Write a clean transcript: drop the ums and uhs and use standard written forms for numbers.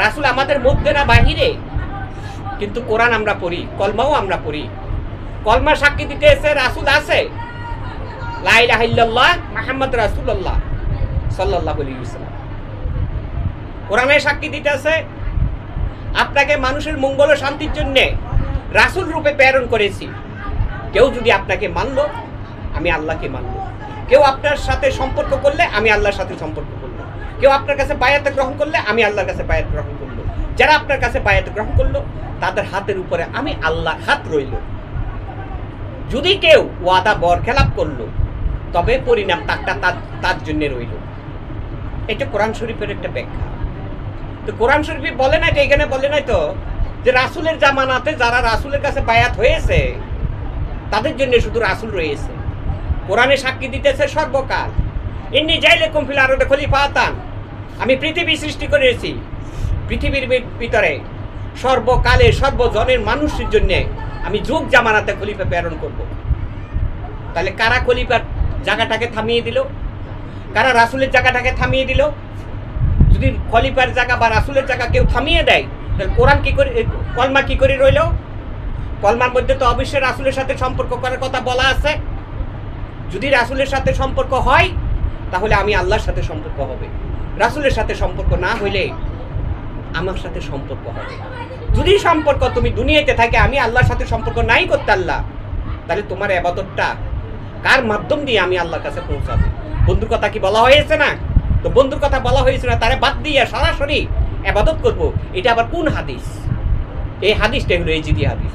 রাসূল আমাদের মধ্যে না বাহিরে, কিন্তু কোরআন আমরা পড়ি, কলমাও আমরা পড়ি। কলমা সাক্ষী দিতে এসে রাসূল আছে, লা ইলাহা ইল্লাল্লাহ মুহাম্মদ রাসূলুল্লাহ সাল্লাল্লাহু আলাইহি ওয়াসাল্লাম। কোরআনে সাক্ষী দিতে আছে আপনাকে মানুষের মঙ্গল ও শান্তির জন্য রাসূল রূপে প্রেরণ করেছি। কেউ যদি আপনাকে মানলো, আমি আল্লাহকে মানলো। কেউ আপনার সাথে সম্পর্ক করলে আমি আল্লাহর সাথে সম্পর্ক করলো। কেউ আপনার কাছে বায়াত গ্রহণ করলে আমি আল্লাহর কাছে বায়াত গ্রহণ করলো। যারা আপনার কাছে বায়াত গ্রহণ করলো তাদের হাতের উপরে আমি আল্লাহর হাত রইল। যদি কেউ ওয়াদা বরখেলাপ করলো তবে পরিণাম তার জন্য রইল। এটা কোরআন শরীফের একটা ব্যাখ্যা। তো কোরআন শরীফে বলে নাই, এখানে বলে নাই তো যে রাসূলের জামানাতে যারা রাসূলের কাছে বায়াত হয়েছে তাদের জন্য শুধু রাসূল রয়েছে। কোরআনে সাক্ষী দিতেছে সর্বকাল, ইন্নী জাইলাকুম ফিল আরদি খলিফাতান, আমি পৃথিবী সৃষ্টি করেছি, পৃথিবীর ভিতরে সর্বকালে সর্বজনের মানুষের জন্য আমি যুগ জামানাতে খলিফা প্রেরণ করব। তাহলে কারা খলিফার জায়গাটাকে থামিয়ে দিল? কারা রাসূলের জায়গাটাকে থামিয়ে দিল? যদি খলিফার জায়গা বা রাসূলের জায়গা কেউ থামিয়ে দেয় তাহলে কোরআন কি করে, কলমা কি করে রইল? কলমার মধ্যে তো অবশ্যই রাসূলের সাথে সম্পর্ক করার কথা বলা আছে। যদি রাসূলের সাথে সম্পর্ক হয় তাহলে আমি আল্লাহর সাথে সম্পর্ক হবে, রাসূলের সাথে সম্পর্ক না হইলে আমার সাথে সম্পর্ক হবে। যদি সম্পর্ক তুমি দুনিয়াতে থাকে আমি আল্লাহর সাথে সম্পর্ক নাই করতে আল্লাহ, তাহলে তোমার ইবাদতটা কার মাধ্যম দিয়ে আমি আল্লাহর কাছে পৌঁছাবো? বন্ধুর কথা কি বলা হয়েছে না? তো বন্ধুর কথা বলা হয়েছে না, তারে বাদ দিয়ে সরাসরি ইবাদত করব, এটা আবার কোন হাদিস? এই হাদিসটা হলো এই জিদি হাদিস।